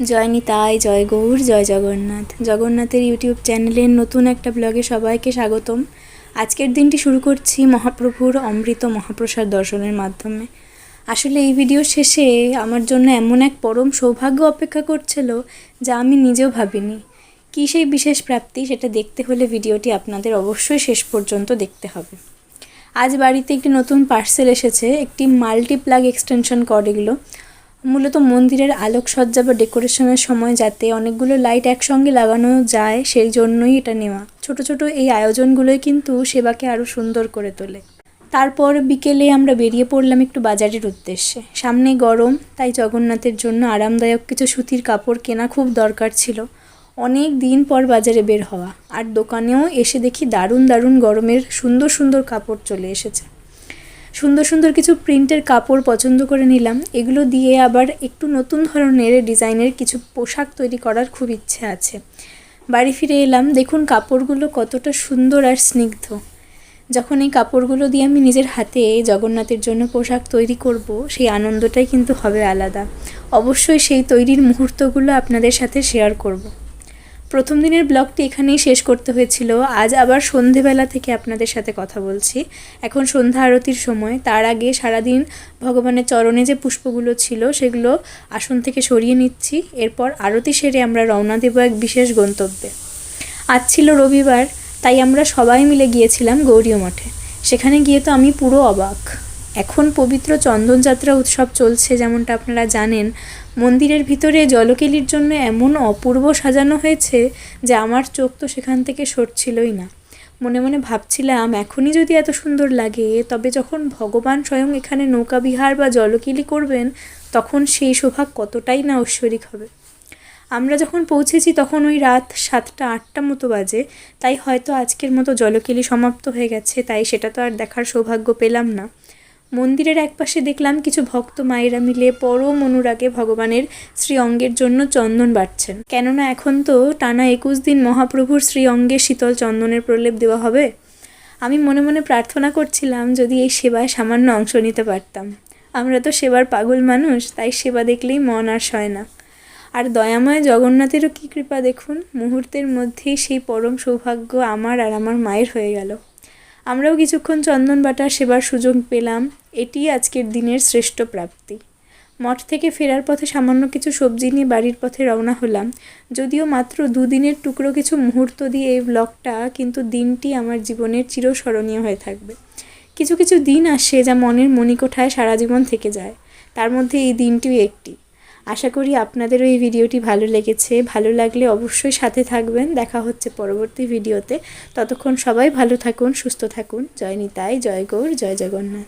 জয় নিতাই, জয় গৌর, জয় জগন্নাথ। জগন্নাথের ইউটিউব চ্যানেলের নতুন একটা ব্লগে সবাইকে স্বাগতম। আজকের দিনটি শুরু করছি মহাপ্রভুর অমৃত মহাপ্রসাদ দর্শনের মাধ্যমে। আসলে এই ভিডিও শেষে আমার জন্য এমন এক পরম সৌভাগ্য অপেক্ষা করছিল যা আমি নিজেও ভাবিনি। কী সেই বিশেষ প্রাপ্তি, সেটা দেখতে হলে ভিডিওটি আপনাদের অবশ্যই শেষ পর্যন্ত দেখতে হবে। আজ বাড়িতে একটি নতুন পার্সেল এসেছে, একটি মাল্টিপ্লাগ এক্সটেনশন কর্ড। এগুলো মূলত মন্দিরের আলোকসজ্জা বা ডেকোরেশনের সময় যাতে অনেকগুলো লাইট একসঙ্গে লাগানো যায় সেই জন্যই এটা নেওয়া। ছোট ছোট এই আয়োজনগুলোই কিন্তু সেবাকে আরও সুন্দর করে তোলে। তারপর বিকেলে আমরা বেরিয়ে পড়লাম একটু বাজারের উদ্দেশ্যে। সামনে গরম, তাই জগন্নাথের জন্য আরামদায়ক কিছু সুতির কাপড় কেনা খুব দরকার ছিল। অনেক দিন পর বাজারে বের হওয়া, আর দোকানেও এসে দেখি দারুণ দারুণ গরমের সুন্দর সুন্দর কাপড় চলে এসেছে। সুন্দর সুন্দর কিছু প্রিন্টের কাপড় পছন্দ করে নিলাম। এগুলো দিয়ে আবার একটু নতুন ধরনের ডিজাইনের কিছু পোশাক তৈরি করার খুব ইচ্ছে আছে। বাড়ি ফিরে এলাম, দেখুন কাপড়গুলো কতটা সুন্দর আর স্নিগ্ধ। যখন এই কাপড়গুলো দিয়ে আমি নিজের হাতে জগন্নাথের জন্য পোশাক তৈরি করব, সেই আনন্দটাই কিন্তু হবে আলাদা। অবশ্যই সেই তৈরির মুহূর্তগুলো আপনাদের সাথে শেয়ার করব। প্রথম দিনের ব্লগটি এখানেই শেষ করতে হয়েছিল। আজ আবার সন্ধেবেলা থেকে আপনাদের সাথে কথা বলছি। এখন সন্ধ্যা আরতির সময়। তার আগে সারাদিন ভগবানের চরণে যে পুষ্পগুলো ছিল সেগুলো আসন থেকে সরিয়ে নিচ্ছি। এরপর আরতি সেরে আমরা রওনা দেব এক বিশেষ গন্তব্যে। আজ ছিল রবিবার, তাই আমরা সবাই মিলে গিয়েছিলাম গৌরীয় মঠে। সেখানে গিয়ে তো আমি পুরো অবাক। এখন পবিত্র চন্দনযাত্রা উৎসব চলছে, যেমনটা আপনারা জানেন। মন্দিরের ভিতরে জলকেলির জন্য এমন অপূর্ব সাজানো হয়েছে যে আমার চোখ তো সেখান থেকে সরছিলই না। মনে মনে ভাবছিলাম, এখনই যদি এত সুন্দর লাগে, তবে যখন ভগবান স্বয়ং এখানে নৌকাবিহার বা জলকেলি করবেন, তখন সেই শোভা কতটাই না ঐশ্বরিক হবে। আমরা যখন পৌঁছেছি তখন ওই রাত 7টা-8টা মতো বাজে, তাই হয়তো আজকের মতো জলকেলি সমাপ্ত হয়ে গেছে, তাই সেটা তো আর দেখার সৌভাগ্য পেলাম না। মন্দিরের একপাশে দেখলাম কিছু ভক্ত মায়েরা মিলে পরম অনুরাগে ভগবানের শ্রী অঙ্গের জন্য চন্দন বাটছেন। কেননা এখন তো টানা 21 দিন মহাপ্রভুর শ্রী অঙ্গে শীতল চন্দনের প্রলেপ দেওয়া হবে। আমি মনে মনে প্রার্থনা করছিলাম যদি এই সেবায় সামান্য অংশ নিতে পারতাম। আমরা তো সেবার পাগল মানুষ, তাই সেবা দেখলেই মন আর সয় না। আর দয়াময় জগন্নাথেরও কী কৃপা দেখুন, মুহূর্তের মধ্যেই সেই পরম সৌভাগ্য আমার আর আমার মায়ের হয়ে গেল। আমরাও কিছুক্ষণ চন্দন বাটার সেবার সুযোগ পেলাম। এটি আজকের দিনের শ্রেষ্ঠ প্রাপ্তি। মঠ থেকে ফেরার পথে সামান্য কিছু সবজি নিয়ে বাড়ির পথে রওনা হলাম। যদিও মাত্র 2 দিনের টুকরো কিছু মুহূর্ত দিয়ে এই ব্লগটা, কিন্তু দিনটি আমার জীবনের চিরস্মরণীয় হয়ে থাকবে। কিছু কিছু দিন আসে যা মনের মণিকোঠায় সারা জীবন থেকে যায়, তার মধ্যে এই দিনটিও একটি। আশা করি আপনাদেরও এই ভিডিওটি ভালো লেগেছে। ভালো লাগলে অবশ্যই সাথে থাকবেন। দেখা হচ্ছে পরবর্তী ভিডিওতে। ততক্ষণ সবাই ভালো থাকুন, সুস্থ থাকুন। জয় নিতাই, জয় গৌর, জয় জগন্নাথ।